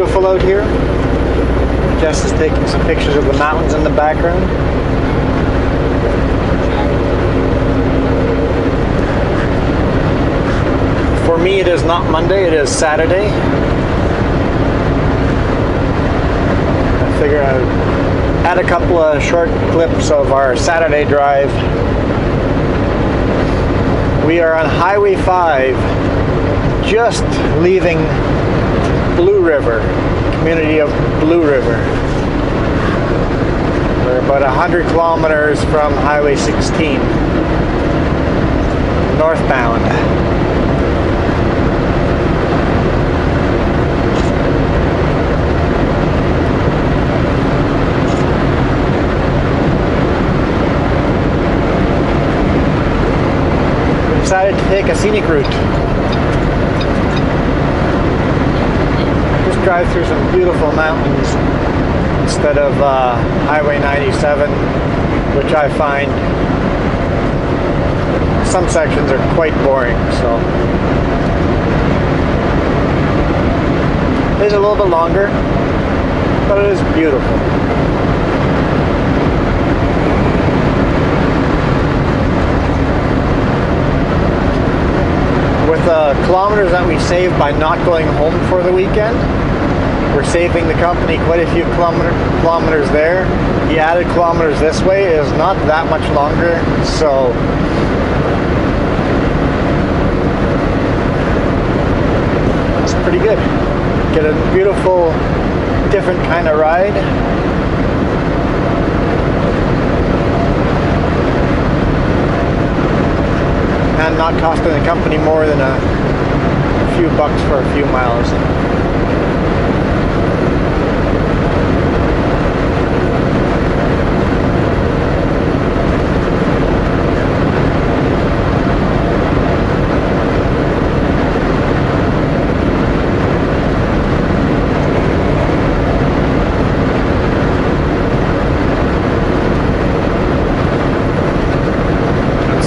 beautiful out here. Jess is taking some pictures of the mountains in the background. For me, it is not Monday, it is Saturday. I figure I'd add a couple of short clips of our Saturday drive. We are on Highway 5, just leaving Blue River, community of Blue River. We're about 100 kilometers from Highway 16, northbound. Decided to take a scenic route. Just drive through some beautiful mountains instead of Highway 97, which I find some sections are quite boring. So it is a little bit longer, but it is beautiful. With the kilometers that we saved by not going home for the weekend, we're saving the company quite a few kilometers there. The added kilometers this way is not that much longer, so it's pretty good. Get a beautiful, different kind of ride. And not costing the company more than a few bucks for a few miles.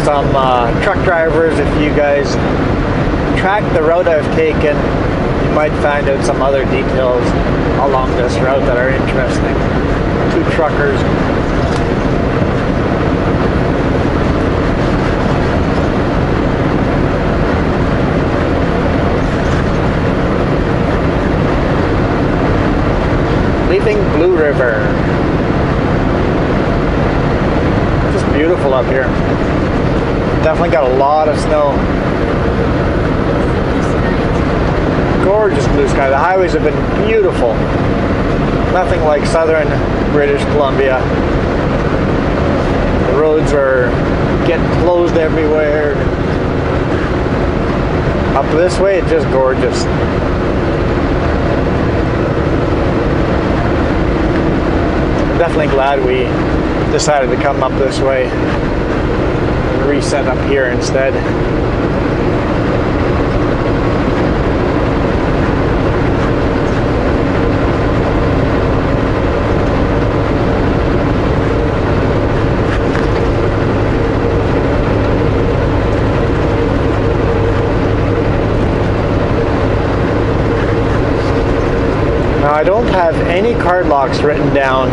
Some truck drivers, if you guys track the route I've taken, you might find out some other details along this route that are interesting. Two truckers. Leaving Blue River. Just beautiful up here. Definitely got a lot of snow. Gorgeous blue sky. The highways have been beautiful. Nothing like southern British Columbia. The roads are getting closed everywhere. Up this way, it's just gorgeous. I'm definitely glad we decided to come up this way. Reset up here instead. Now I don't have any card locks written down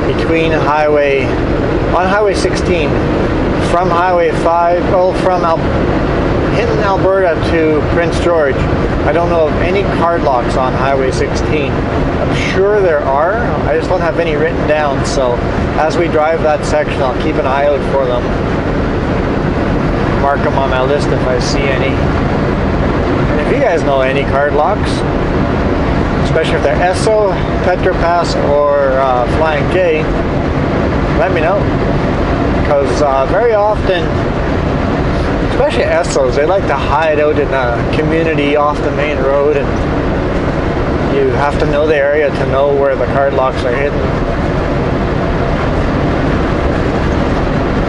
between on Highway 16 from Highway 5, from Hinton, Alberta to Prince George. I don't know of any card locks on Highway 16. I'm sure there are, I just don't have any written down, so as we drive that section, I'll keep an eye out for them. Mark them on my list if I see any. And if you guys know any card locks, especially if they're Esso, Petropass, or Flying J, let me know. Because very often, especially Essos, they like to hide out in a community off the main road, and you have to know the area to know where the card locks are hidden.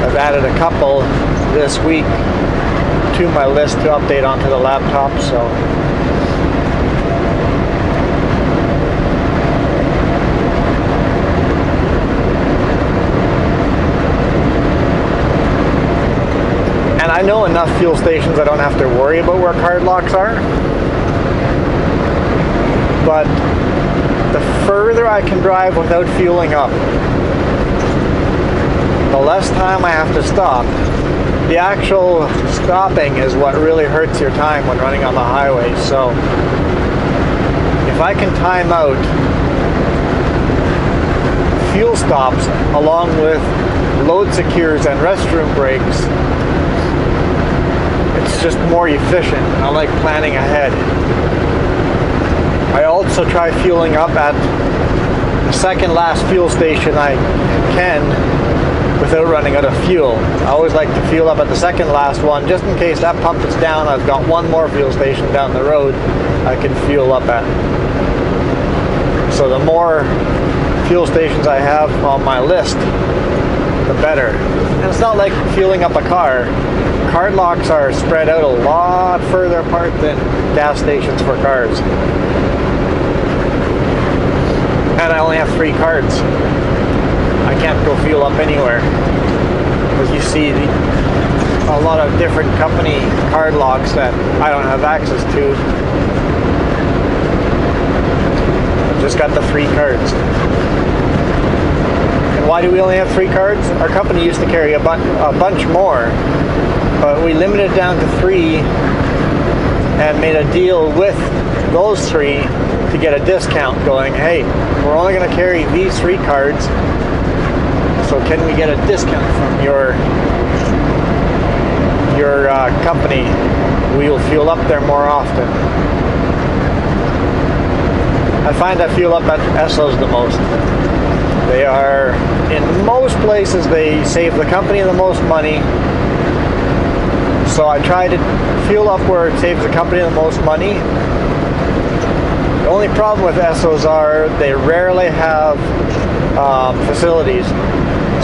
I've added a couple this week to my list to update onto the laptop, so and I know enough fuel stations I don't have to worry about where card locks are. but the further I can drive without fueling up, the less time I have to stop. The actual stopping is what really hurts your time when running on the highway. So if I can time out fuel stops along with load secures and restroom breaks, it's just more efficient. I like planning ahead. I also try fueling up at the second last fuel station I can without running out of fuel. I always like to fuel up at the second last one, just in case that pump is down. I've got one more fuel station down the road I can fuel up at. So the more fuel stations I have on my list, the better. And it's not like fueling up a car. Card locks are spread out a lot further apart than gas stations for cars. And I only have 3 cards. I can't go fuel up anywhere. Because you see a lot of different company card locks that I don't have access to. I've just got the 3 cards. And why do we only have 3 cards? Our company used to carry a bunch more, but we limited it down to 3 and made a deal with those 3 to get a discount going. Hey, we're only going to carry these 3 cards, so can we get a discount from your company? We will fuel up there more often. I find I fuel up at Esso's the most. They are, in most places, they save the company the most money. So I try to fuel up where it saves the company the most money. The only problem with Esso's are they rarely have facilities.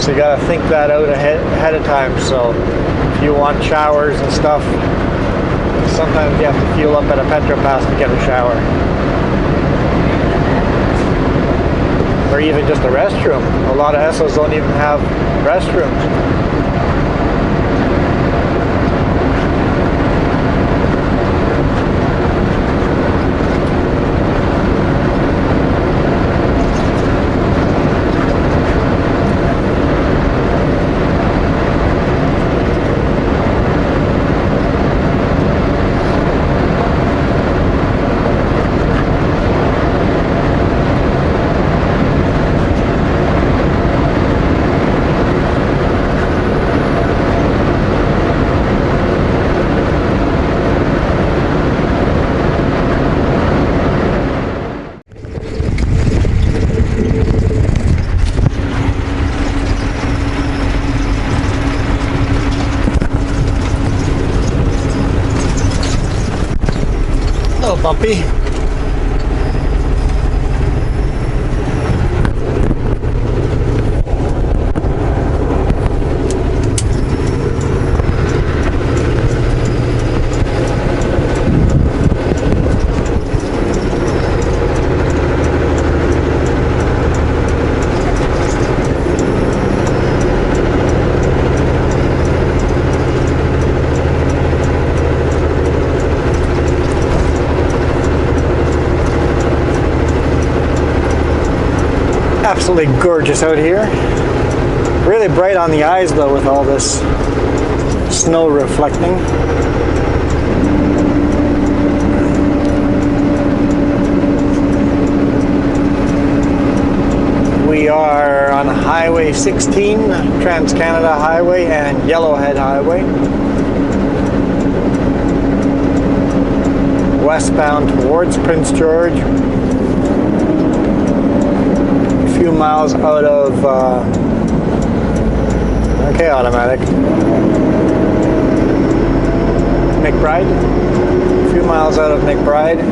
So you got to think that out ahead of time. So if you want showers and stuff, sometimes you have to fuel up at a PetroPass to get a shower. Or even just a restroom. A lot of Esso's don't even have restrooms. Bumpy. Absolutely gorgeous out here. Really bright on the eyes though with all this snow reflecting. We are on Highway 16, Trans-Canada Highway and Yellowhead Highway. Westbound towards Prince George. Few miles out of okay, automatic McBride. A few miles out of McBride.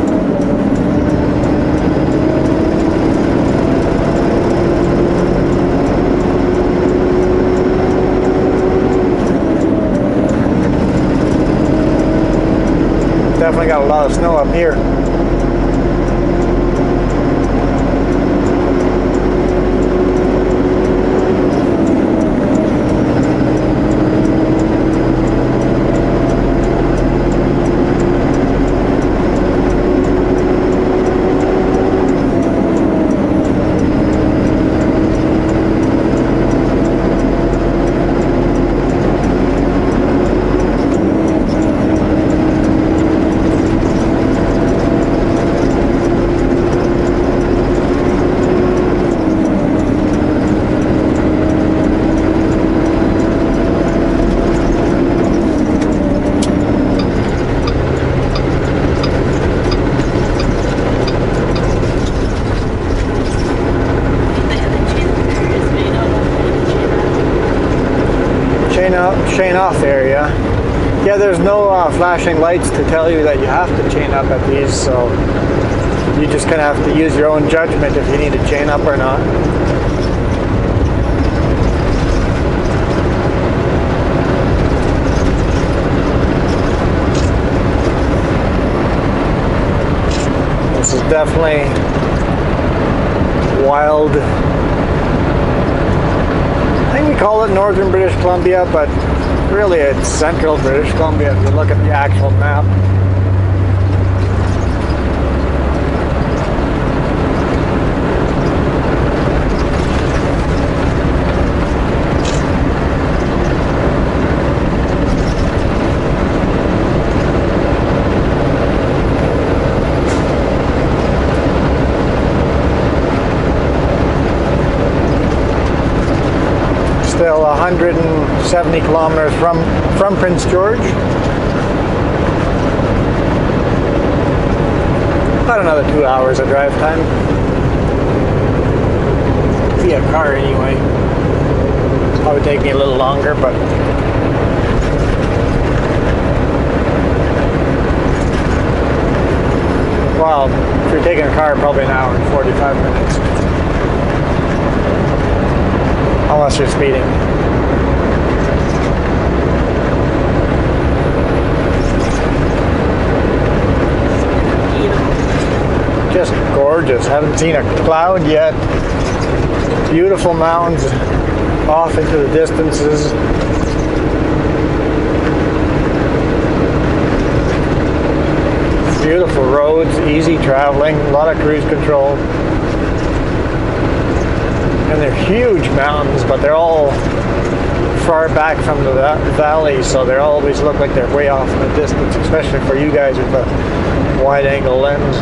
Definitely got a lot of snow up here. chain off area. Yeah, there's no flashing lights to tell you that you have to chain up at these, so you just kind of have to use your own judgment if you need to chain up or not. This is definitely wild. I think we call it northern British Columbia, but really it's central British Columbia if you look at the actual map. Still 170 kilometers from Prince George. About another 2 hours of drive time. Via car anyway. Probably take me a little longer, but well, if you're taking a car, probably an hour and 45 minutes. Unless you're speeding. Just gorgeous. Haven't seen a cloud yet. Beautiful mountains off into the distances. Beautiful roads, easy traveling, a lot of cruise control. And they're huge mountains, but they're all far back from the valley, so they always look like they're way off in the distance, especially for you guys with a wide angle lens.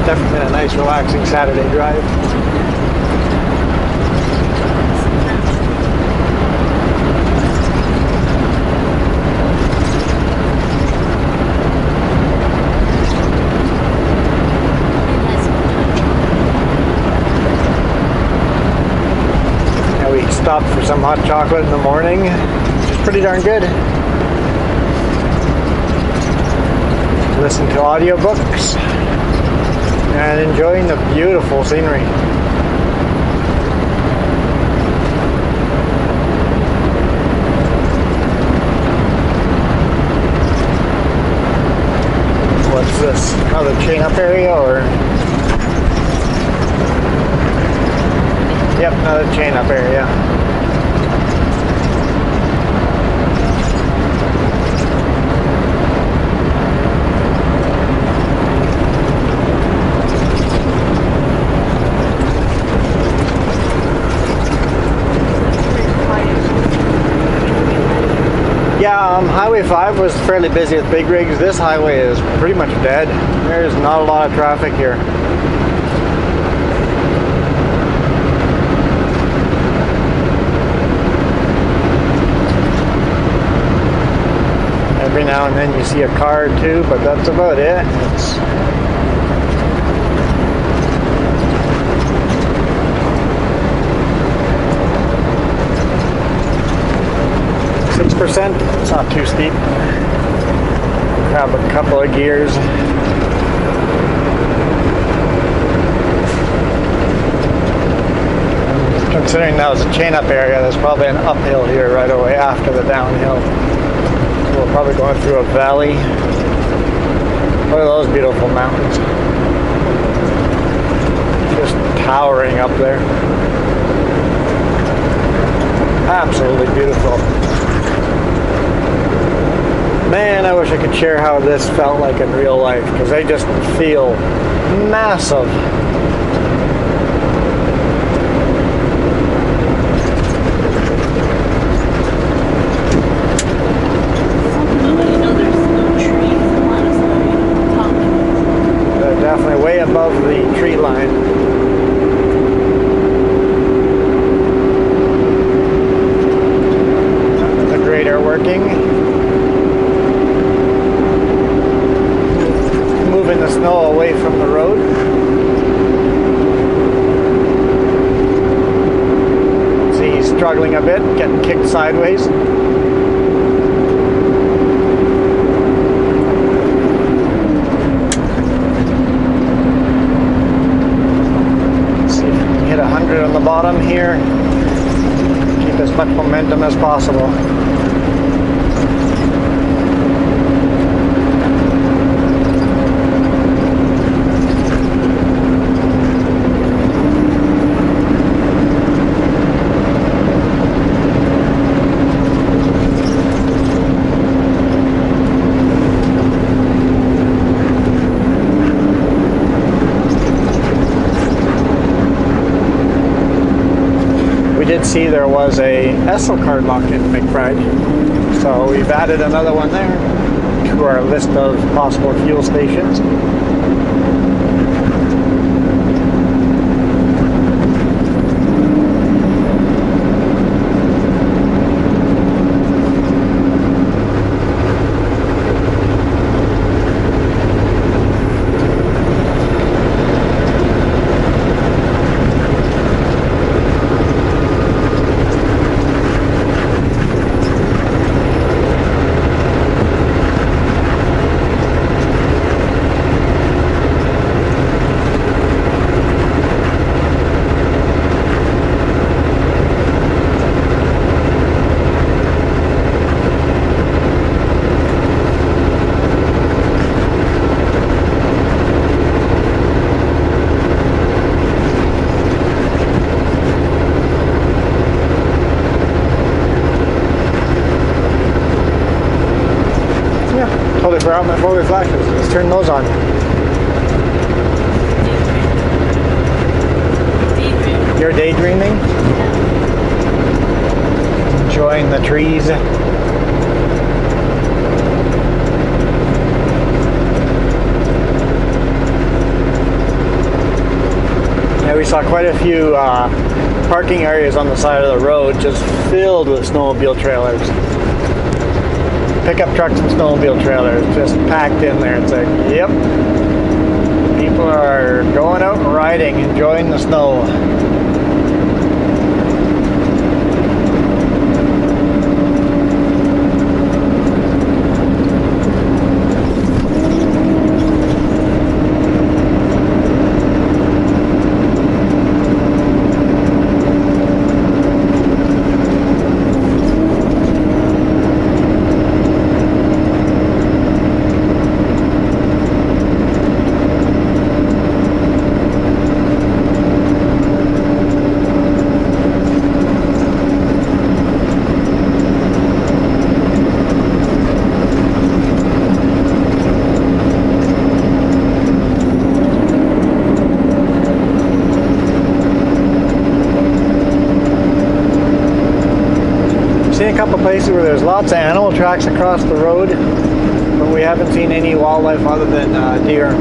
Definitely been a nice relaxing Saturday drive. Yeah, we stopped for some hot chocolate in the morning, which is pretty darn good. Listen to audiobooks. And enjoying the beautiful scenery. What's this? Another chain up area or? Yep, another chain up area. Yeah, Highway 5 was fairly busy with big rigs. This highway is pretty much dead. There's not a lot of traffic here. Every now and then you see a car or two, but that's about it. It's 6%, it's not too steep. Grab a couple of gears. Considering that was a chain up area, there's probably an uphill here right away after the downhill. So we're probably going through a valley. Look at those beautiful mountains. Just towering up there. Absolutely beautiful. Man, I wish I could share how this felt like in real life, because they just feel massive. struggling a bit, getting kicked sideways. Let's see if we can hit 100 on the bottom here. Keep as much momentum as possible. See, there was a ESO card lock in McBride, so we've added another one there to our list of possible fuel stations. Totally forgot my forward flashes. Let's turn those on. You're daydreaming? Enjoying the trees. Yeah, we saw quite a few parking areas on the side of the road just filled with snowmobile trailers. Pickup trucks and snowmobile trailers just packed in there. It's like, yep, people are going out and riding, enjoying the snow. Seen a couple places where there's lots of animal tracks across the road, but we haven't seen any wildlife other than deer.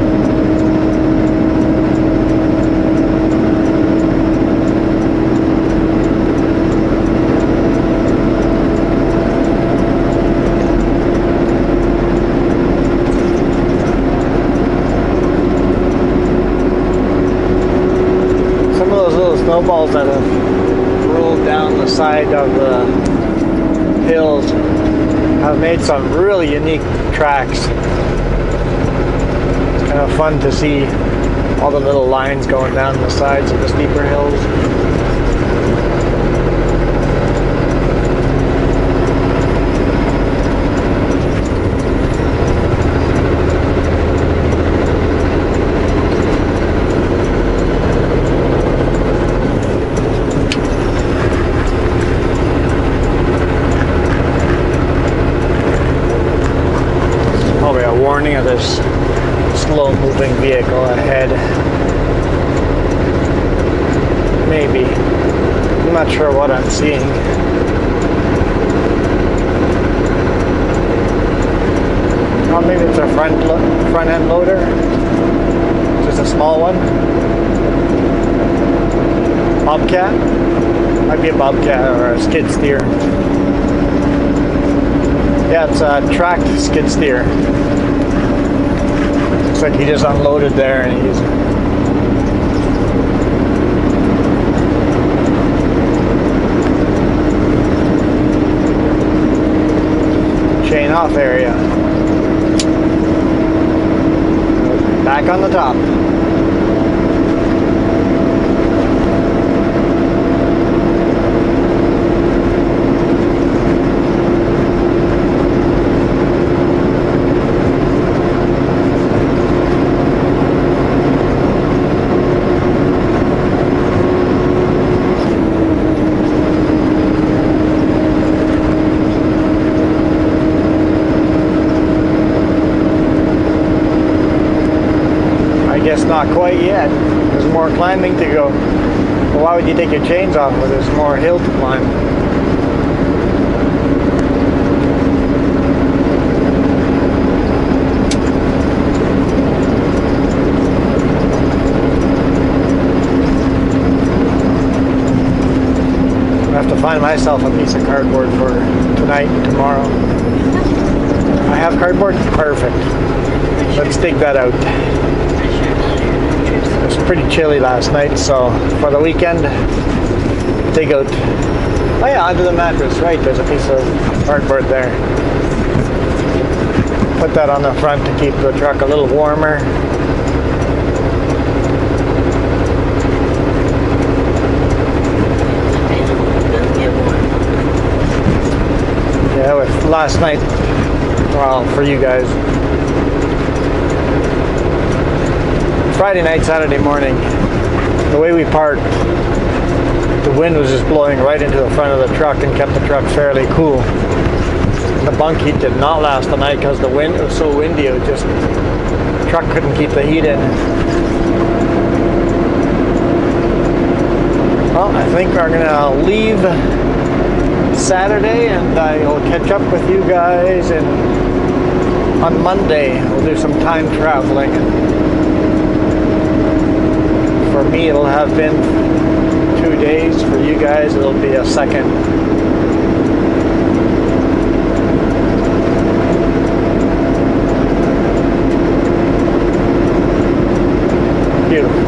Some of those little snowballs that have rolled down the side of the hills have made some really unique tracks. It's kind of fun to see all the little lines going down the sides of the steeper hills. Warning of this slow moving vehicle ahead. Maybe. I'm not sure what I'm seeing. Oh, maybe it's a front end loader. Just a small one. Bobcat? Might be a bobcat or a skid steer. Yeah, it's a tracked skid steer. Looks like he just unloaded there and he's... off area. Back on the top. Not quite yet. There's more climbing to go. Well, why would you take your chains off when there's more hill to climb? I have to find myself a piece of cardboard for tonight and tomorrow. I have cardboard? Perfect. Let's dig that out. It was pretty chilly last night, so for the weekend, dig out. Oh yeah, under the mattress, right, there's a piece of cardboard there. Put that on the front to keep the truck a little warmer. Yeah, with last night, well, for you guys, Friday night, Saturday morning, the way we parked, the wind was just blowing right into the front of the truck and kept the truck fairly cool. The bunk heat did not last the night because the wind, it was so windy, it was just, the truck couldn't keep the heat in. Well, I think we're gonna leave Saturday and I'll catch up with you guys on Monday. We'll do some time traveling. For me, it'll have been 2 days. For you guys, it'll be a second. Beautiful.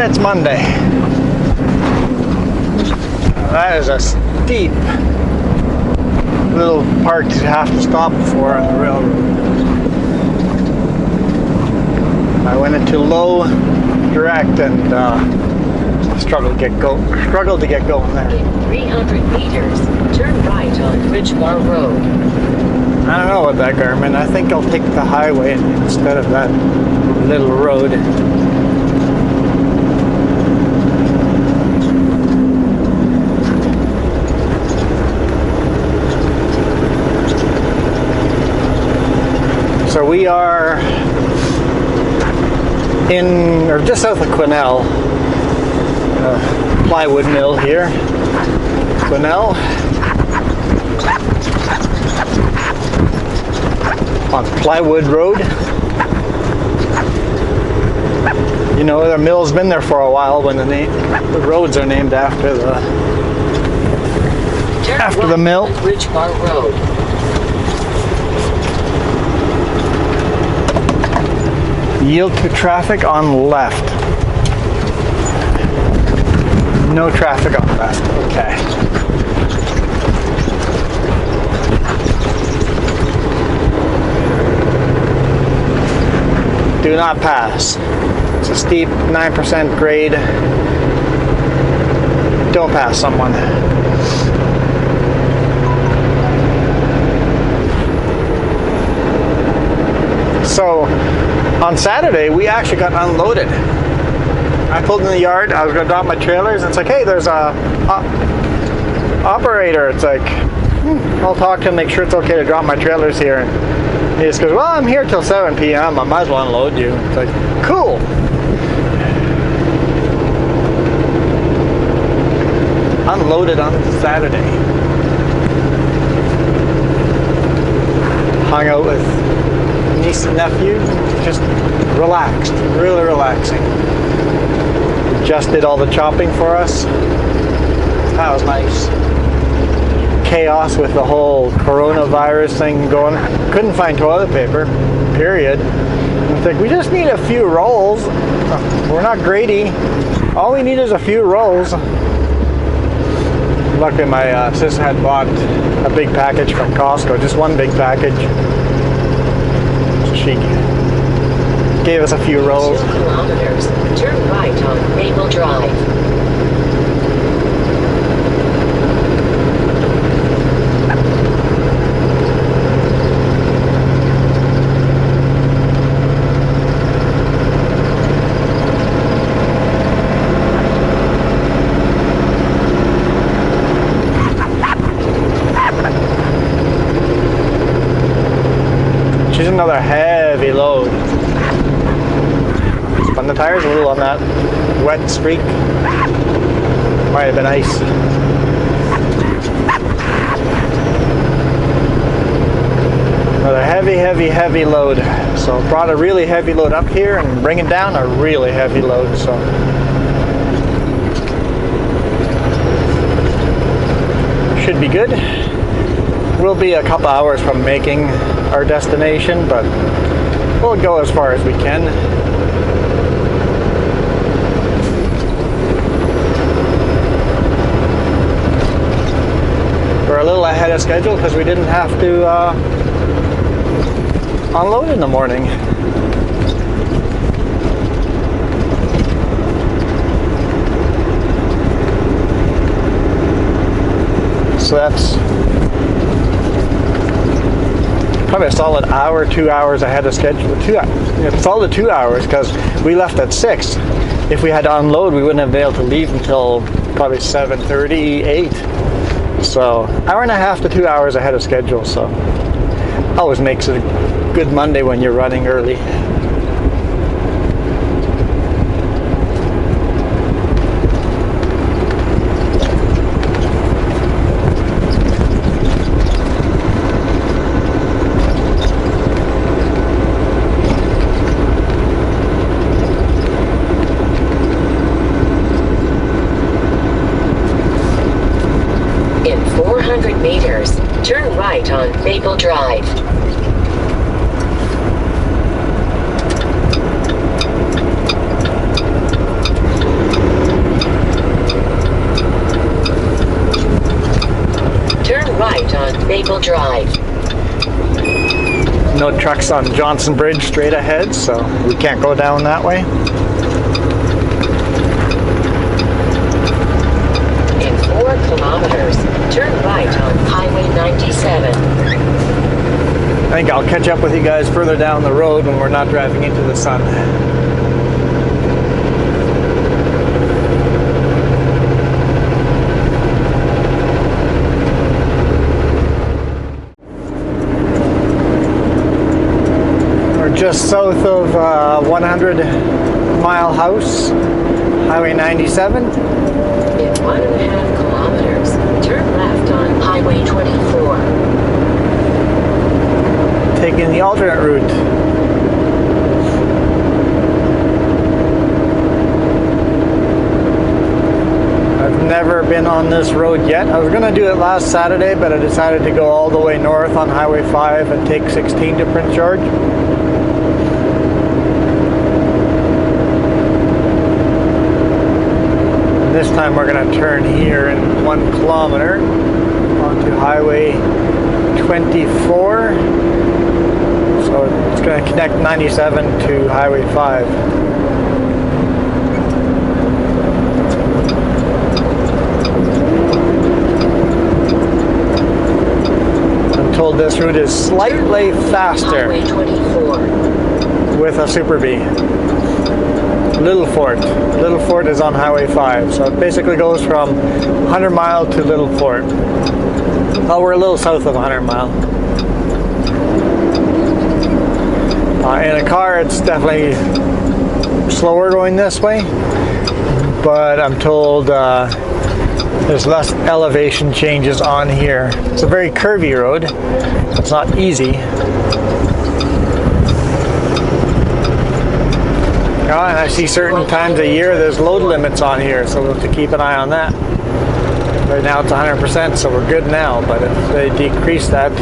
It's Monday. That is a steep little part you have to stop for on the railroad. I went into low direct and struggled to get going there. In 300 meters, turn right on Ridge Bar Road. I don't know about that, Garmin. I think I'll take the highway instead of that little road. So we are in, or just south of Quesnel, plywood mill here. Quesnel. On Plywood Road. You know, the mill's been there for a while when the roads are named after the mill. Ridgemar Road. Yield to traffic on left. No traffic on left. Okay. Do not pass. It's a steep 9% grade. Don't pass someone. So on Saturday we actually got unloaded. I pulled in the yard. I was going to drop my trailers. It's like, hey, there's a operator. It's like, I'll talk to him, make sure it's okay to drop my trailers here. And he just goes, well, I'm here till 7 p.m. I might as well unload you. It's like, cool. Unloaded on Saturday. Hung out with niece and nephew. Just relaxed. Really relaxing. Just did all the chopping for us. That was nice. Chaos with the whole coronavirus thing going. Couldn't find toilet paper, period. It's like, we just need a few rolls. We're not Grady. All we need is a few rolls. Luckily my sister had bought a big package from Costco, just one big package. So she gave us a few rolls. 2 kilometers, turn right on Maple Drive. She's another heavy load. Spun the tires a little on that wet streak. Might have been ice. Another heavy load. So brought a really heavy load up here and bringing down a really heavy load. So should be good. We'll be a couple hours from making our destination, but we'll go as far as we can. We're a little ahead of schedule because we didn't have to unload in the morning. So that's probably a solid hour, 2 hours ahead of schedule. Solid 2 hours because we left at 6. If we had to unload, we wouldn't have been able to leave until probably 7:30, 8. So hour and a half to 2 hours ahead of schedule. So always makes it a good Monday when you're running early. In 400 meters, turn right on Maple Drive. Turn right on Maple Drive. No trucks on Johnson Bridge straight ahead, so we can't go down that way. In 4 kilometers, turn right on Highway 97. think I'll catch up with you guys further down the road when we're not driving into the sun. Just south of 100 Mile House, Highway 97. In 1.5 kilometers, turn left on Highway 24. Taking the alternate route. I've never been on this road yet. I was going to do it last Saturday, but I decided to go all the way north on Highway 5 and take 16 to Prince George. This time we're going to turn here in 1 kilometer onto Highway 24. So it's going to connect 97 to Highway 5. I'm told this route is slightly faster Highway 24. with a Super B. Little Fort. Little Fort is on Highway 5, so it basically goes from 100 Mile to Little Fort. Oh, we're a little south of 100 Mile. In a car, it's definitely slower going this way, but I'm told there's less elevation changes on here. It's a very curvy road. It's not easy. And I see certain times a year there's load limits on here, so we'll have to keep an eye on that. Right now it's 100%, so we're good now, but if they decrease that,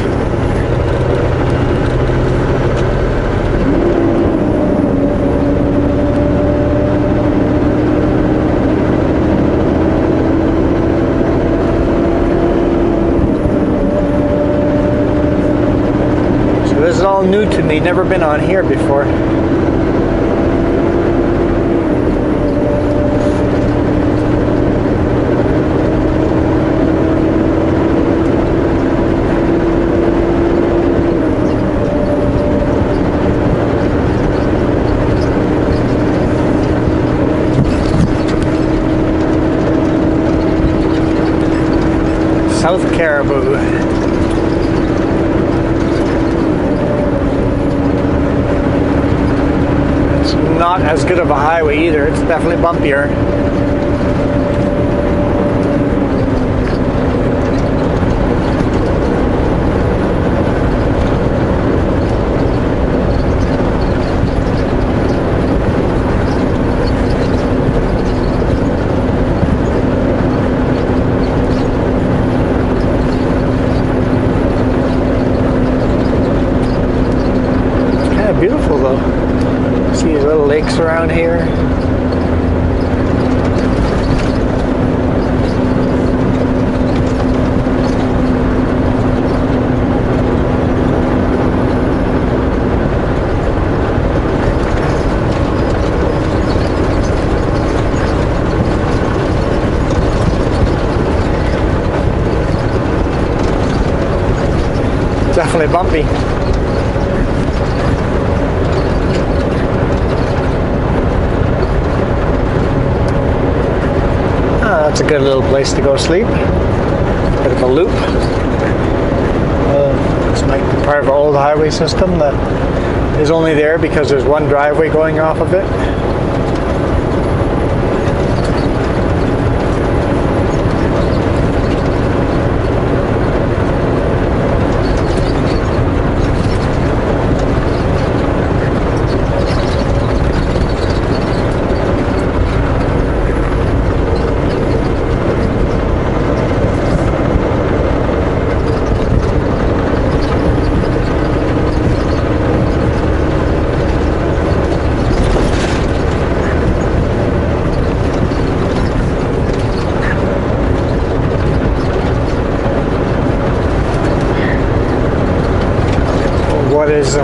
so this is all new to me, never been on here before. South Caribou. It's not as good of a highway either. It's definitely bumpier. Beautiful though. See these little lakes around here. Definitely bumpy. That's a good little place to go sleep. Bit of a loop. This might be part of an old highway system that is only there because there's one driveway going off of it.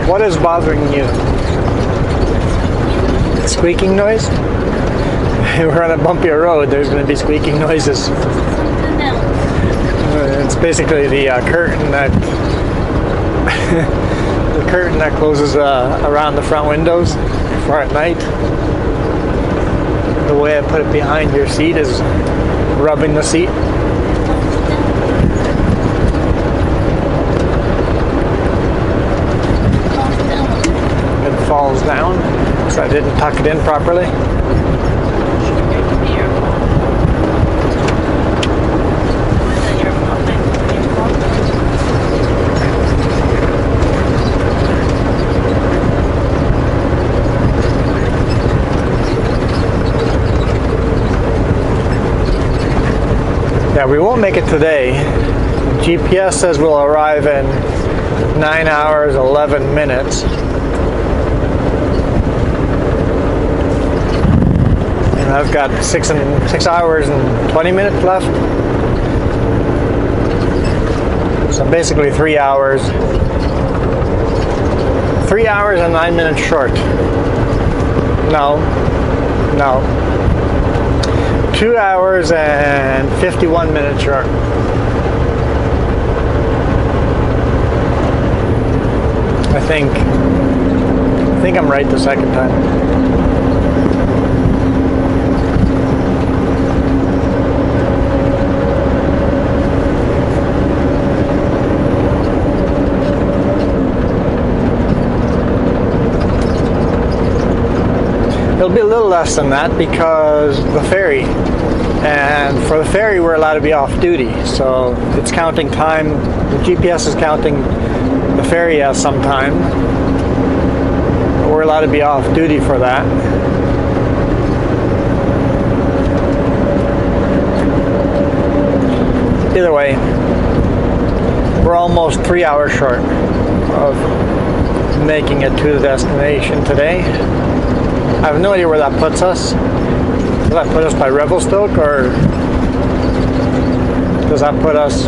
What is bothering you? Squeaking noise? We're on a bumpier road, there's going to be squeaking noises. It's basically the curtain that the curtain that closes around the front windows for at night. The way I put it behind your seat is rubbing the seat. It falls down, so I didn't tuck it in properly. Yeah, we won't make it today. GPS says we'll arrive in 9 hours, 11 minutes. And I've got 6 hours and 20 minutes left. So basically 3 hours. 3 hours and 9 minutes short. No. 2 hours and 51 minutes short. I think I'm right the second time. It'll be a little less than that because the ferry. And for the ferry, we're allowed to be off duty. So it's counting time. The GPS is counting the ferry as some time. But we're allowed to be off duty for that. Either way, we're almost 3 hours short of making it to the destination today. I have no idea where that puts us. Does that put us by Revelstoke, or does that put us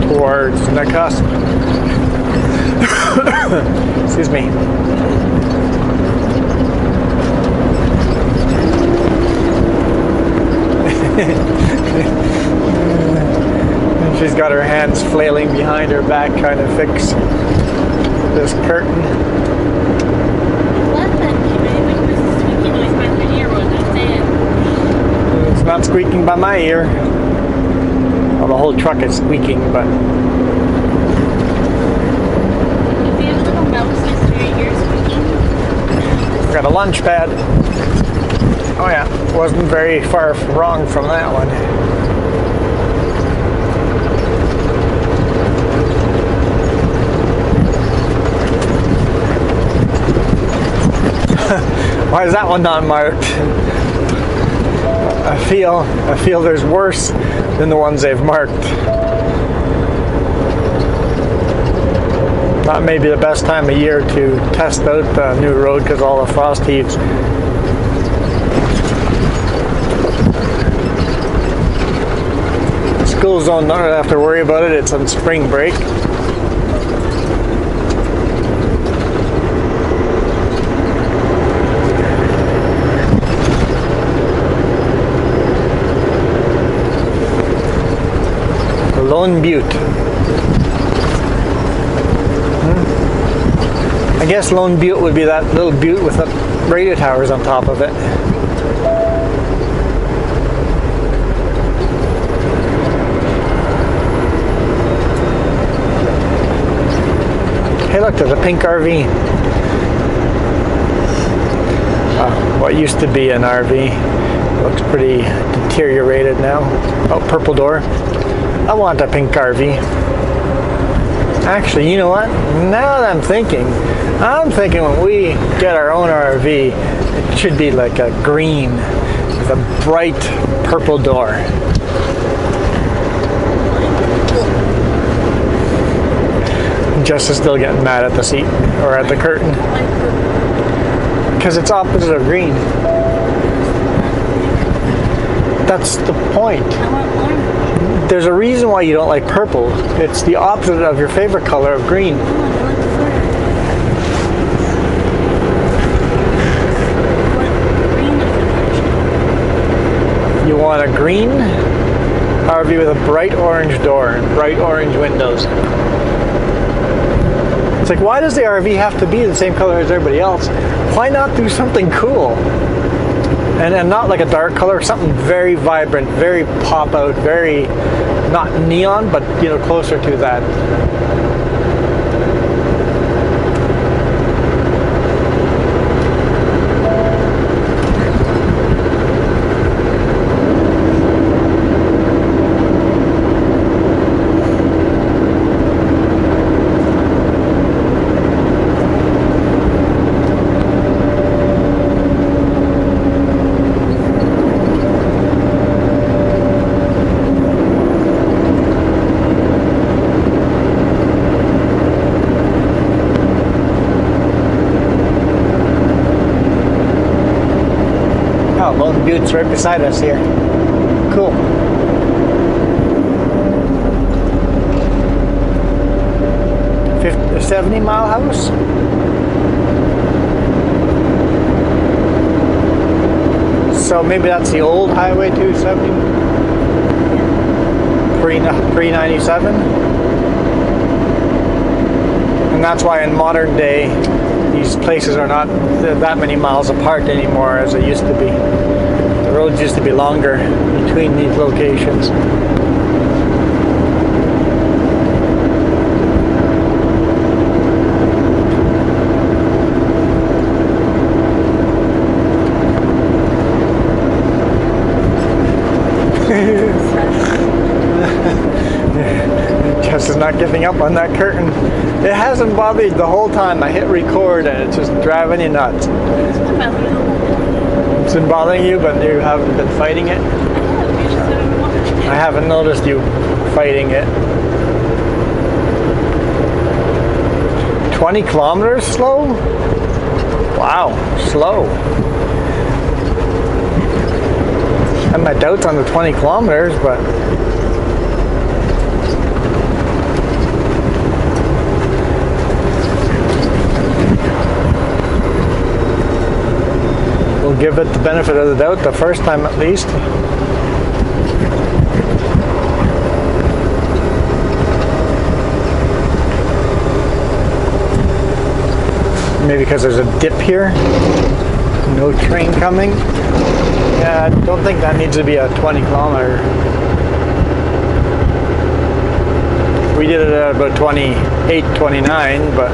towards Nakusp? Excuse me. She's got her hands flailing behind her back trying to fix this curtain. It's not squeaking by my ear. Well, the whole truck is squeaking, but... If you have a little mouse next to your ear squeaking. Got a lunch pad. Oh yeah, wasn't very far wrong from that one. Why is that one not marked? I feel there's worse than the ones they've marked. Not maybe the best time of year to test out the new road because all the frost heaves. School zone, don't have to worry about it. It's on spring break. Lone Butte. I guess Lone Butte would be that little butte with the radio towers on top of it. Hey look, there's a pink RV. What used to be an RV. Looks pretty deteriorated now. Oh, purple door. I want a pink RV. Actually, you know what? Now that I'm thinking when we get our own RV, it should be like a green with a bright purple door. Jess is still getting mad at the seat or at the curtain because it's opposite of green. That's the point. I want orange. There's a reason why you don't like purple. It's the opposite of your favorite color of green. I want the fur. You want a green RV with a bright orange door and bright orange windows. It's like, why does the RV have to be the same color as everybody else? Why not do something cool? And not like a dark color, something very vibrant, very pop out, very not neon, but you know, closer to that. Lone Butte's right beside us here. Cool. A 70-mile house. So maybe that's the old Highway 270. Pre-97. And that's why in modern day these places are not that many miles apart anymore as they used to be. The roads used to be longer between these locations. Jess is not giving up on that curtain. It hasn't bothered the whole time. I hit record and it's just driving you nuts. It's been bothering you, but you haven't been fighting it? I haven't noticed you fighting it. 20 kilometers slow? Wow, slow. I have my doubts on the 20 kilometers, but we'll give it the benefit of the doubt the first time at least. Maybe because there's a dip here. No train coming. Yeah, I don't think that needs to be a 20 kilometer. We did it at about 28, 29, but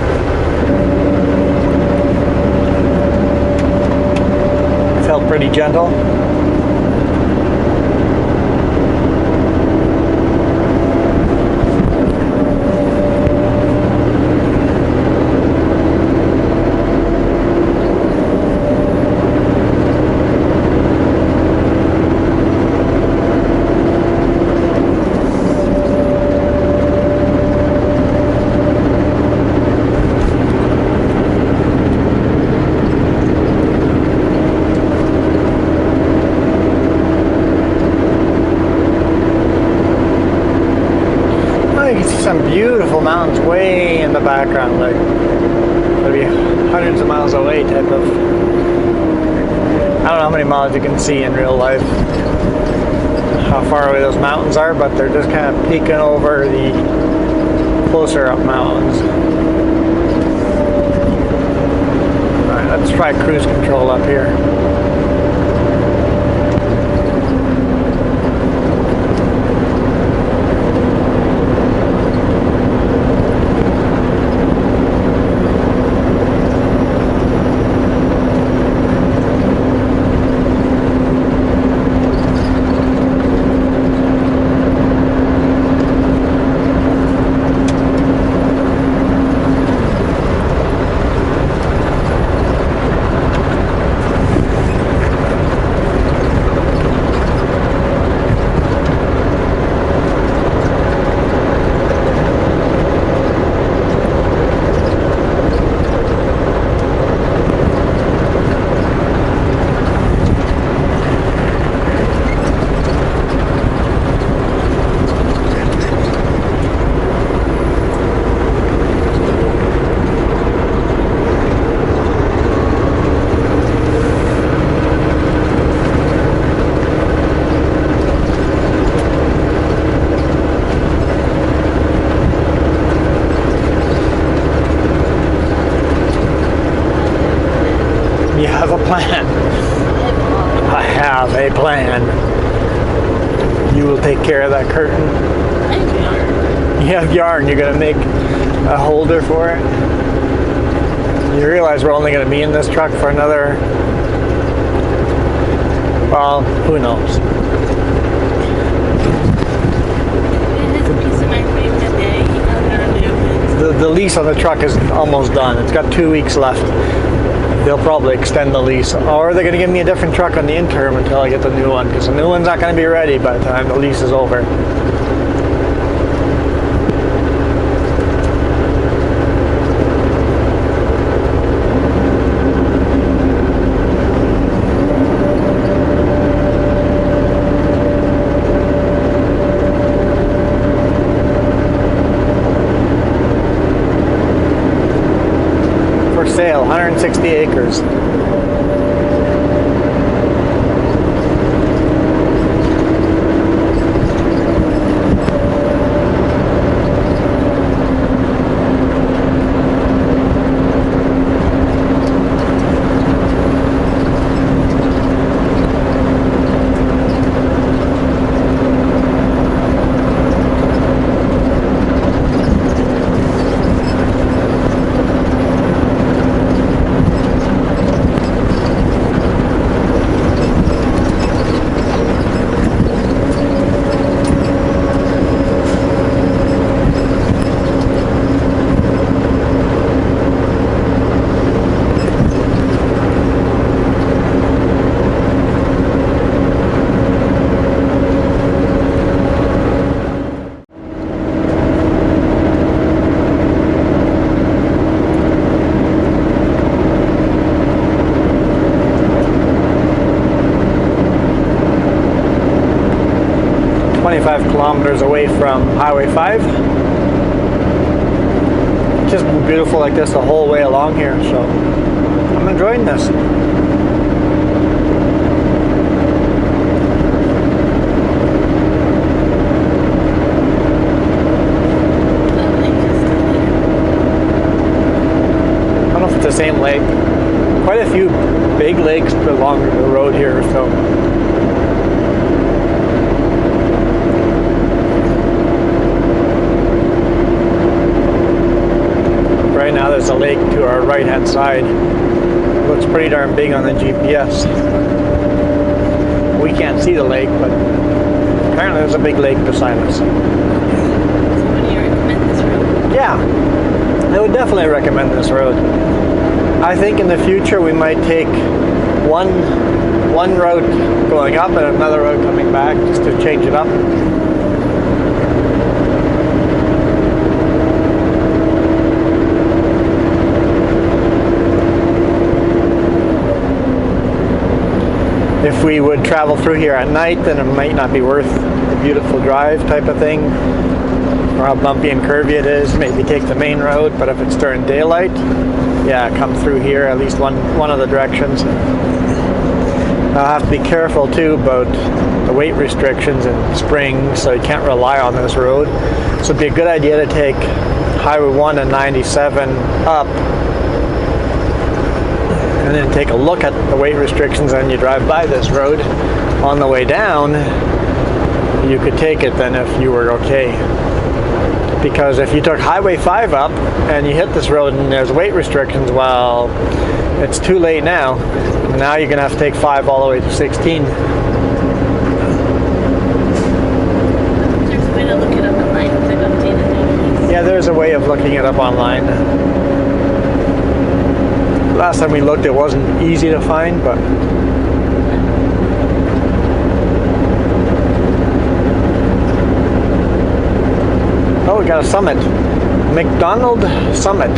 felt pretty gentle. Some beautiful mountains way in the background, like maybe hundreds of miles away type of. I don't know how many miles you can see in real life, how far away those mountains are, but they're just kind of peeking over the closer up mountains. Alright, let's try cruise control up here. plan. I have a plan. You will take care of that curtain. I have yarn. You have yarn. You're gonna make a holder for it. You realize we're only gonna be in this truck for another. Well, who knows? It is a piece of my dream today. I'm gonna do it. The lease on the truck is almost done. It's got 2 weeks left. They'll probably extend the lease, or they're going to give me a different truck on the interim until I get the new one, because the new one's not going to be ready by the time the lease is over. Sale, 160 acres. Kilometers away from Highway 5. It's just been beautiful like this the whole way along here, so I'm enjoying this. I don't know if it's the same lake. Quite a few big lakes along the road here, so right now there's a lake to our right hand side. Looks pretty darn big on the GPS. We can't see the lake, but apparently there's a big lake beside us. So would you recommend this road? Yeah, I would definitely recommend this road. I think in the future we might take one road going up and another road coming back, just to change it up. If we would travel through here at night, then it might not be worth the beautiful drive type of thing, or how bumpy and curvy it is. Maybe take the main road, but if it's during daylight, yeah, come through here, at least one of the directions. I'll have to be careful too about the weight restrictions in spring, so you can't rely on this road. So it'd be a good idea to take Highway 1 and 97 up, and then take a look at the weight restrictions, and you drive by this road. On the way down, you could take it then if you were okay. Because if you took Highway 5 up and you hit this road and there's weight restrictions, well, it's too late now. Now you're going to have to take 5 all the way to 16. There's a way to look it up online if they've updated it. Yeah, there's a way of looking it up online. Last time we looked, it wasn't easy to find, but oh, we got a summit. McDonald Summit.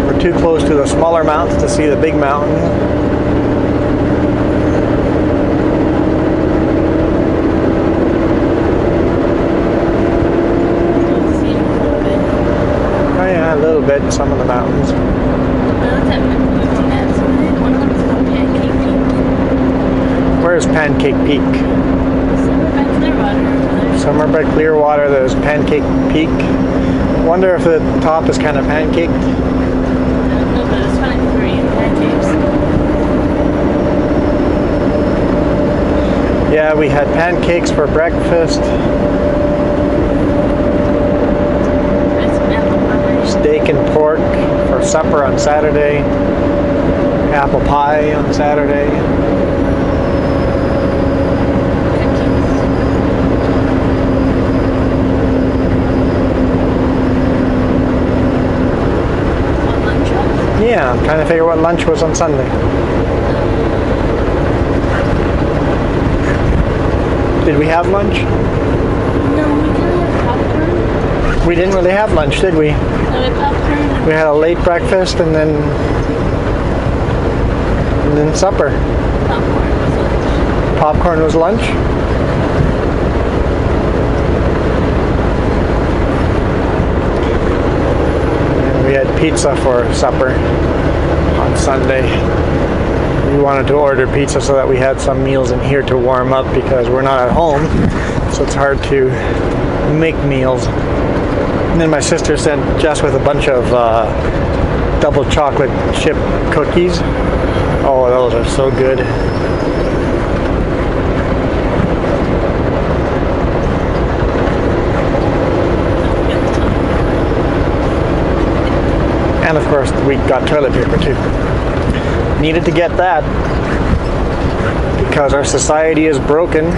We're too close to the smaller mountains to see the big mountain. A little bit, some of the mountains. I looked at Google Maps, and one of them is called Pancake Peak. Where's Pancake Peak? So we're back to the water. Somewhere by Clearwater, there's Pancake Peak. Wonder if the top is kind of pancaked. I don't know, but it's funny for eating pancakes. Yeah, we had pancakes for breakfast, It's an apple pie. steak and pork for supper on Saturday, apple pie on Saturday. Yeah, I'm trying to figure what lunch was on Sunday. Did we have lunch? No, we didn't have popcorn. We didn't really have lunch, did we? No, we had popcorn. We had a late breakfast and then supper. Popcorn was lunch. Popcorn was lunch. And we had pizza for supper on Sunday. We wanted to order pizza so that we had some meals in here to warm up because we're not at home, so it's hard to make meals. And then my sister sent Jess with a bunch of double chocolate chip cookies. Oh, those are so good. And of course, we got toilet paper too. Needed to get that because our society is broken.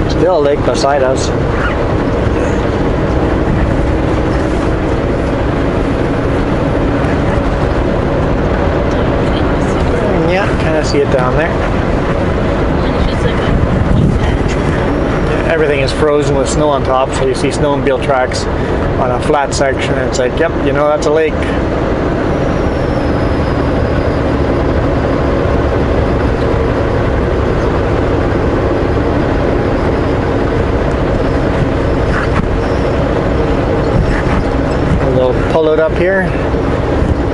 Still a lake beside us. Yeah, kind of see it down there. And it's just like a white patch. Everything is frozen with snow on top, so you see snowmobile tracks on a flat section, and it's like, yep, you know that's a lake. Pull it up here,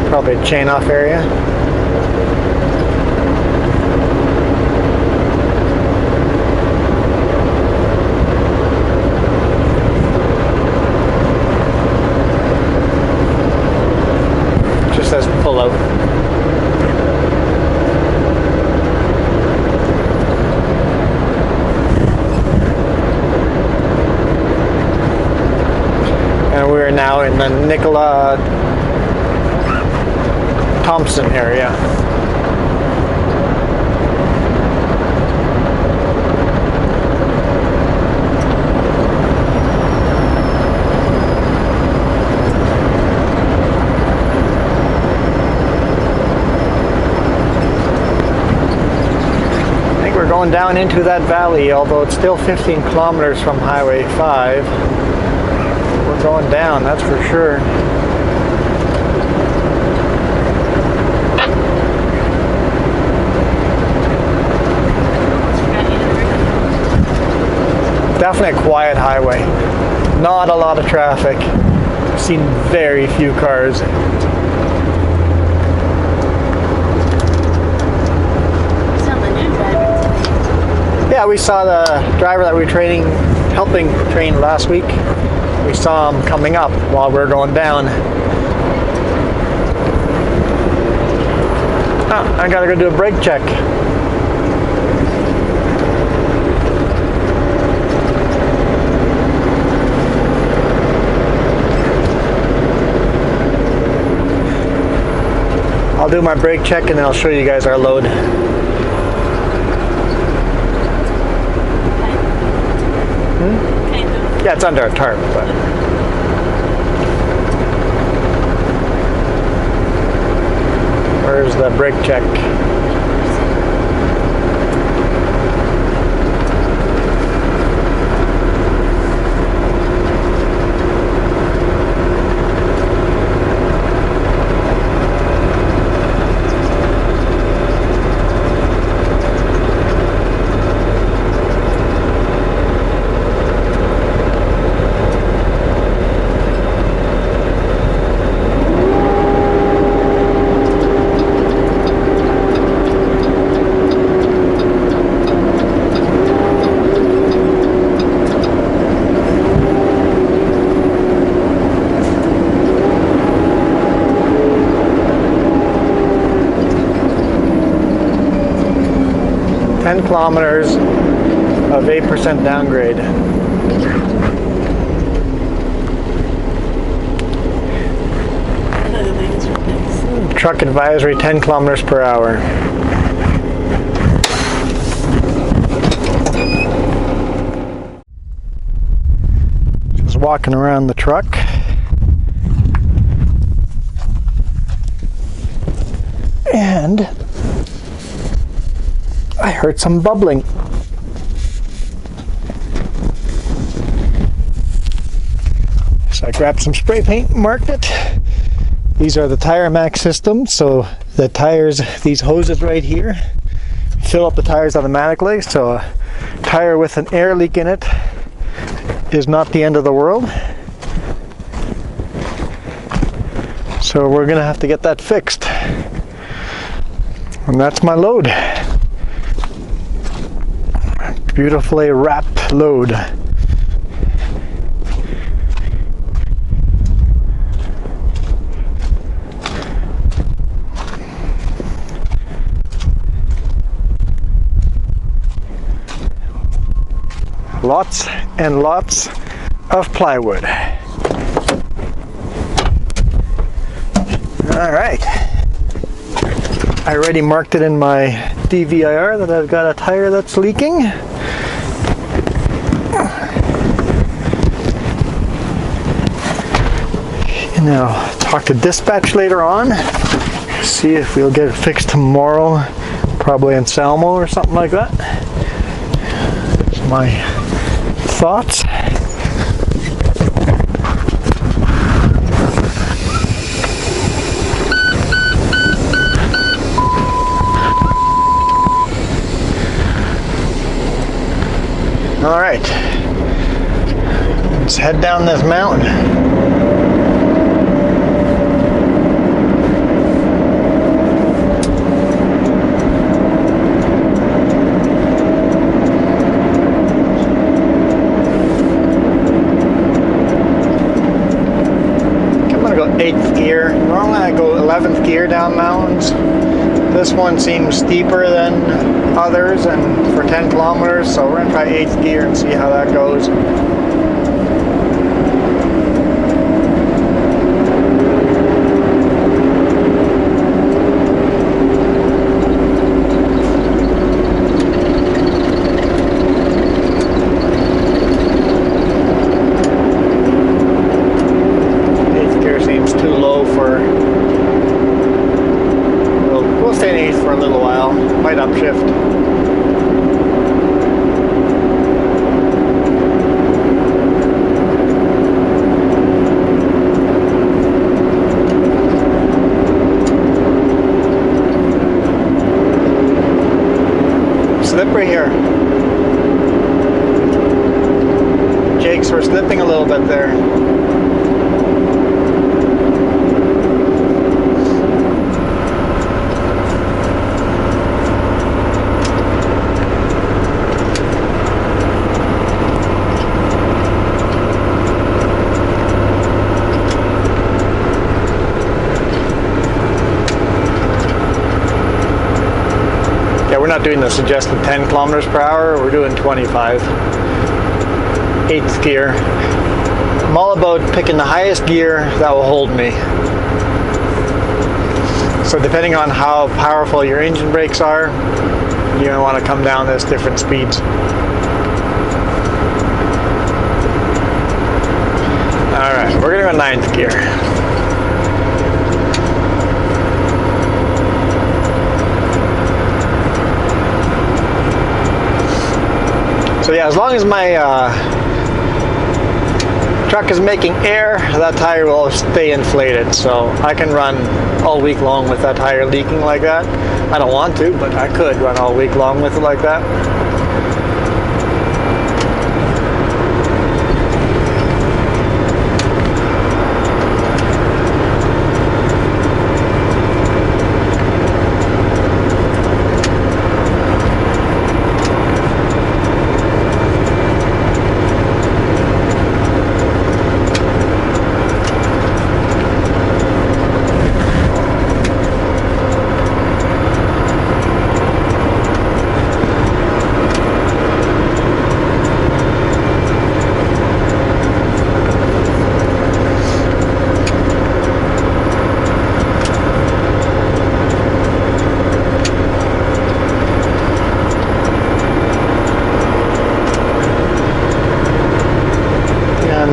probably a chain off area. Just says pull out. And we're now in the Nicola Thompson area. I think we're going down into that valley, although it's still 15 kilometers from Highway 5. We're going down, that's for sure. Definitely a quiet highway. Not a lot of traffic. Seen very few cars. Yeah, we saw the driver that we were helping train last week. We saw him coming up while we were going down. I gotta go do a brake check. I'll do my brake check and then I'll show you guys our load. Yeah, it's under a tarp, but where's the brake check? kilometers of 8% downgrade. Another thing is nice. Truck advisory 10 kilometers per hour. Just walking around the truck. And I heard some bubbling. So I grabbed some spray paint and marked it. These are the Tire Max systems. So the tires, these hoses right here, fill up the tires automatically. So a tire with an air leak in it is not the end of the world. So we're gonna have to get that fixed. And that's my load. Beautifully wrapped load. Lots and lots of plywood. All right. I already marked it in my DVIR that I've got a tire that's leaking. And now talk to dispatch later on. See if we'll get it fixed tomorrow, probably in Salmo or something like that. That's my thoughts. All right, let's head down this mountain. I'm gonna go 8th gear. Normally I go 11th gear down mountains. This one seems steeper than others, and for 10 kilometers, so we're gonna try 8th gear and see how that goes. For a little while, might upshift. Slippery here. Jakes were slipping a little bit there. We're not doing the suggested 10 kilometers per hour, we're doing 25. 8th gear. I'm all about picking the highest gear that will hold me. So depending on how powerful your engine brakes are, you're going to want to come down this different speeds. Alright, we're going to go 9th gear. So yeah, as long as my truck is making air, that tire will stay inflated. So I can run all week long with that tire leaking like that. I don't want to, but I could run all week long with it like that.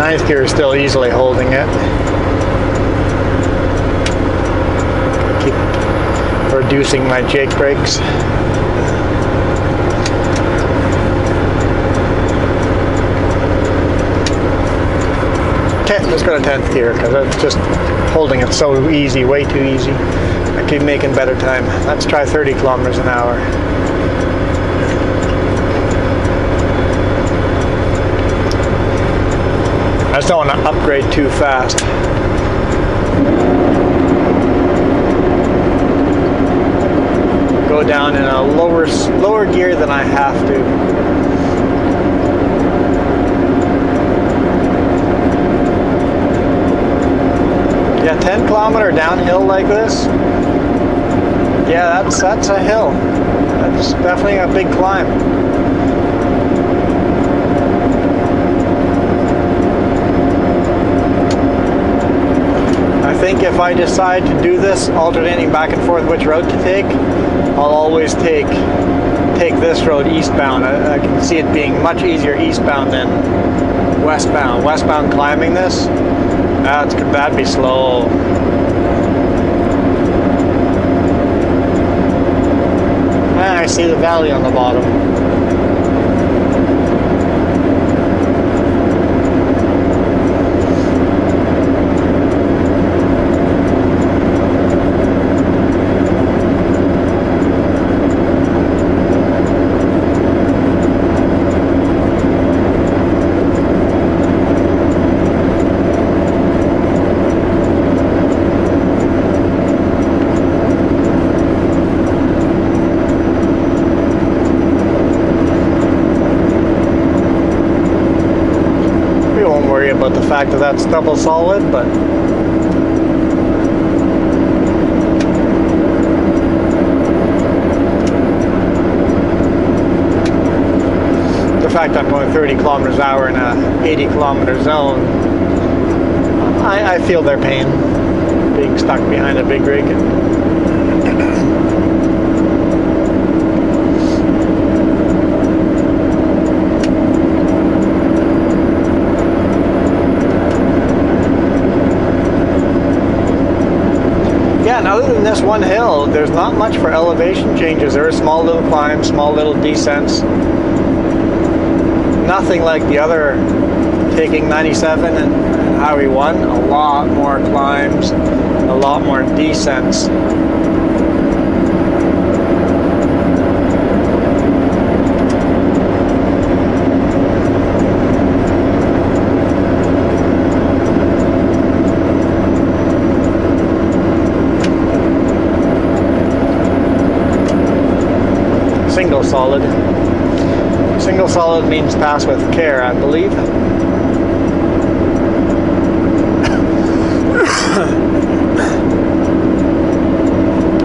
ninth gear is still easily holding it. Keep reducing my Jake brakes. Okay, let's go to 10th gear because it's just holding it so easy, way too easy. I keep making better time. Let's try 30 kilometers an hour. I just don't want to upgrade too fast. Go down in a lower gear than I have to. Yeah, 10 kilometer downhill like this. Yeah, that's a hill. That's definitely a big climb. I think if I decide to do this, alternating back and forth which road to take, I'll always take this road eastbound. I can see it being much easier eastbound than westbound. Westbound climbing this, that'd be slow. I see the valley on the bottom. About the fact that that's double solid, but the fact I'm going 30 kilometers an hour in a 80 kilometer zone, I feel their pain being stuck behind a big rig. Yeah, and other than this one hill, there's not much for elevation changes. There are small little climbs, small little descents. Nothing like the other, taking 97 and Highway 1, a lot more climbs, a lot more descents. Single solid. Single solid means pass with care, I believe.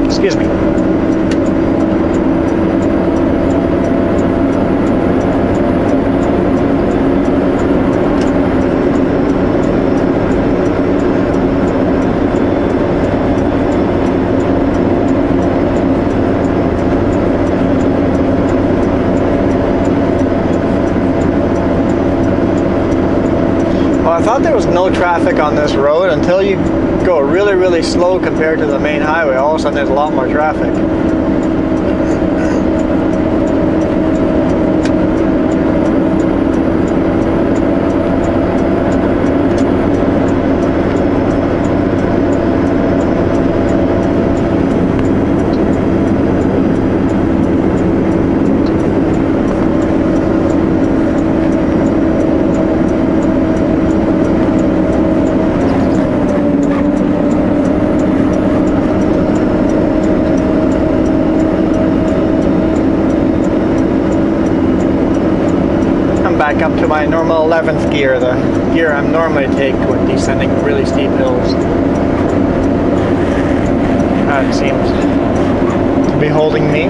Excuse me. I thought there was no traffic on this road until you go really, really slow compared to the main highway. All of a sudden there's a lot more traffic. Back up to my normal 11th gear, the gear I'm normally take when descending really steep hills. That seems to be holding me.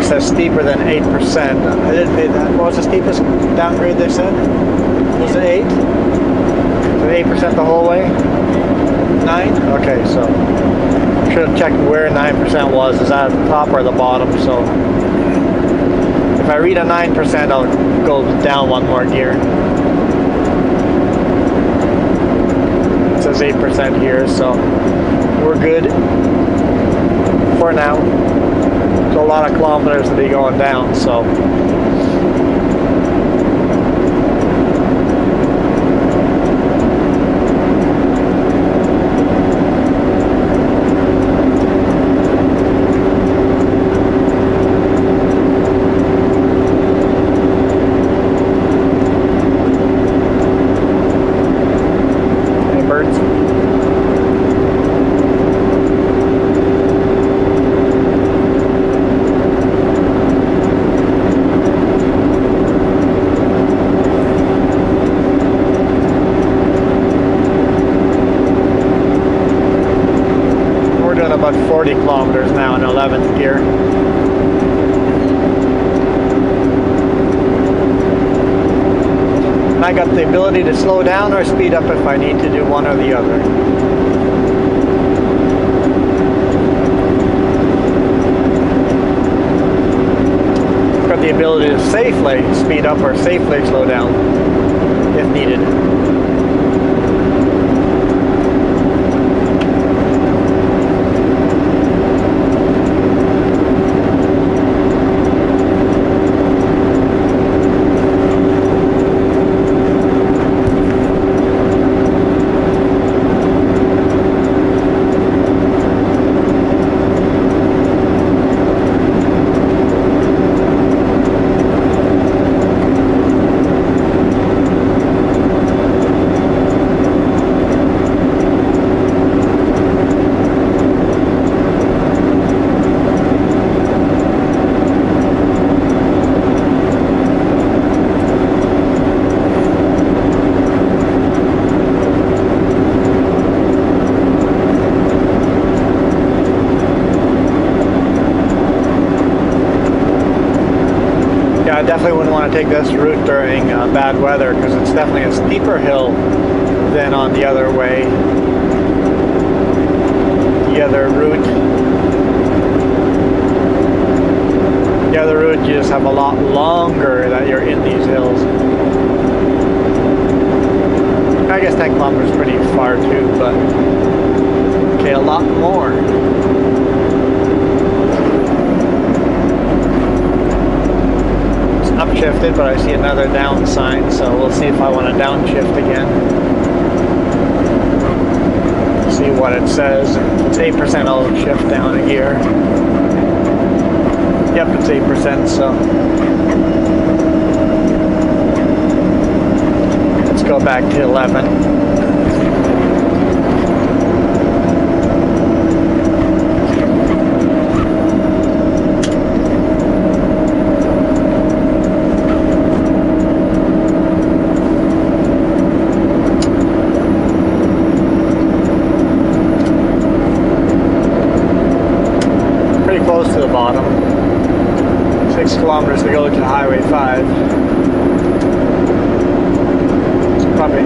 Says steeper than 8%. I didn't pay that. What was the steepest downgrade they said? Is it 8? Is it 8% the whole way? 9? Okay, so should have checked where 9% was. Is that at the top or the bottom? So if I read a 9%, I'll go down one more gear. It says 8% here, so we're good for now. It's a lot of kilometers to be going down, so. About 40 kilometers now in 11th gear. And I got the ability to slow down or speed up if I need to do one or the other. I've got the ability to safely speed up or safely slow down if needed. I definitely wouldn't want to take this route during bad weather because it's definitely a steeper hill than on the other way. The other route, you just have a lot longer that you're in these hills. I guess 10 kilometers is pretty far too, but okay, a lot more. Upshifted, but I see another down sign, so we'll see if I want to downshift again. See what it says. It's 8%, I'll shift down a gear. Yep, it's 8%, so let's go back to 11. Close to the bottom. 6 kilometers to go to Highway 5. It's probably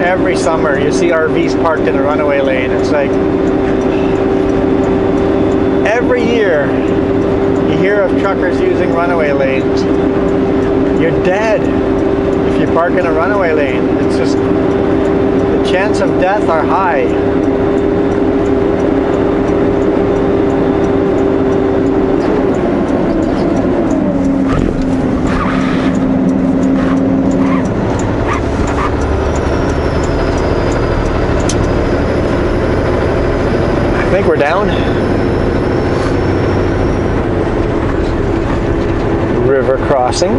every summer you see RVs parked in a runaway lane. It's like every year you hear of truckers using runaway lanes. You're dead if you park in a runaway lane. It's just, the chance of death are high. I think we're down. River crossing.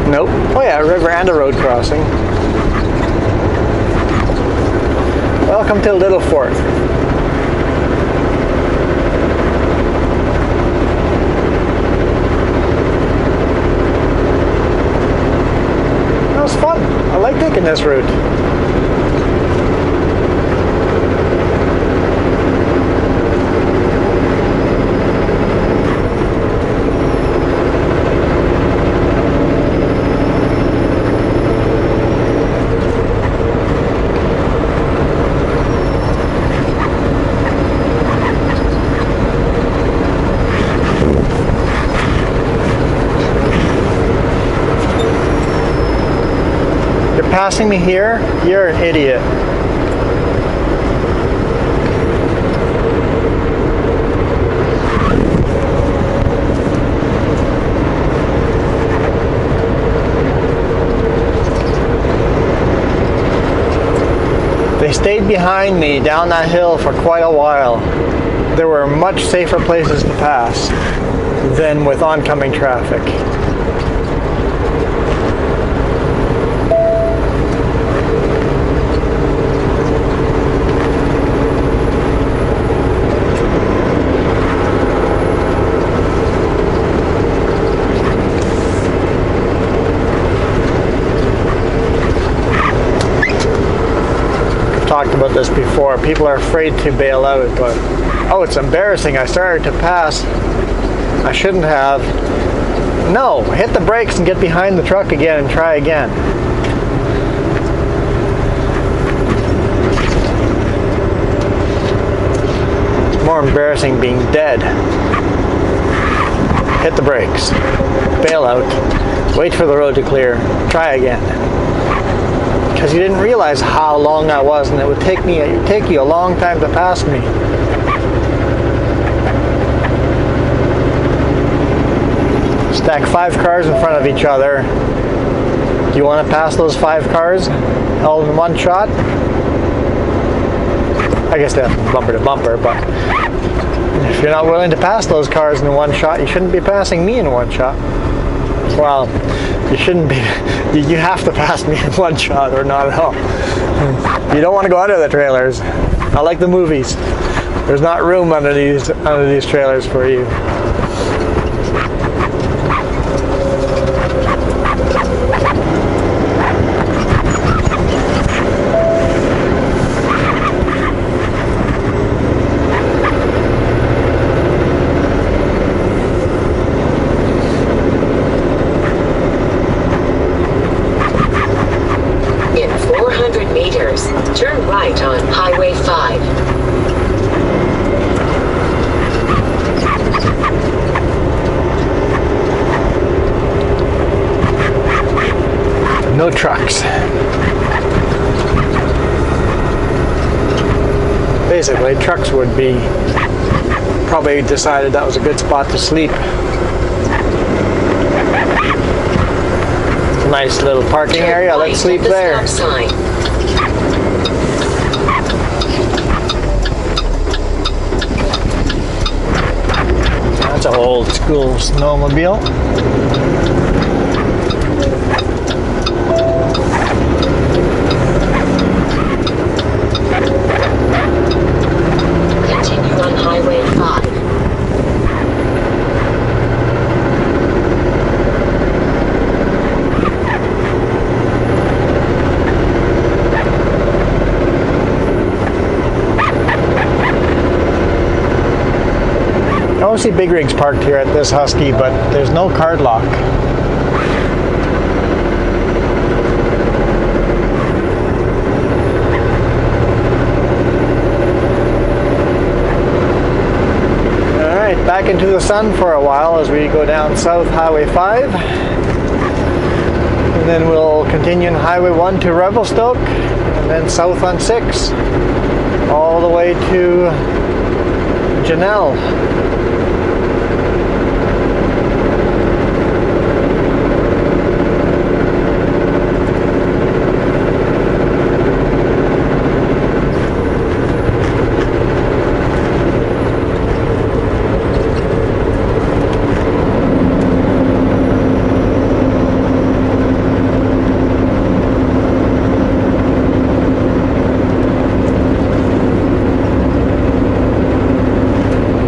Nope. Oh yeah, a river and a road crossing. Welcome to Little Fork. That was fun. I like taking this route. Passing me here, you're an idiot. They stayed behind me down that hill for quite a while. There were much safer places to pass than with oncoming traffic. Talked about this before. People are afraid to bail out, but oh, it's embarrassing. I started to pass. I shouldn't have. No, hit the brakes and get behind the truck again and try again. It's more embarrassing being dead. Hit the brakes. Bail out. Wait for the road to clear. Try again. Because you didn't realize how long that was, and it would take you a long time to pass me. Stack 5 cars in front of each other. Do you want to pass those 5 cars all in one shot? I guess that's bumper to bumper, but if you're not willing to pass those cars in one shot, you shouldn't be passing me in one shot. Well, you shouldn't be. You have to pass me in one shot or not at all. You don't want to go under the trailers. Not like the movies. There's not room under these trailers for you. Turn right on Highway 5. No trucks. Basically, trucks would be probably decided that was a good spot to sleep. It's a nice little parking area. Let's sleep there. That's an old school snowmobile. Continue on Highway 5. I see big rigs parked here at this Husky, but there's no card lock. back into the sun for a while as we go down South Highway 5. And then we'll continue on Highway 1 to Revelstoke, and then south on 6, all the way to Janelle.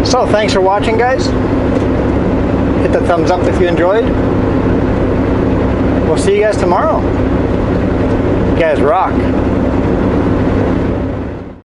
So thanks for watching, guys. Hit the thumbs up if you enjoyed. We'll see you guys tomorrow. You guys rock.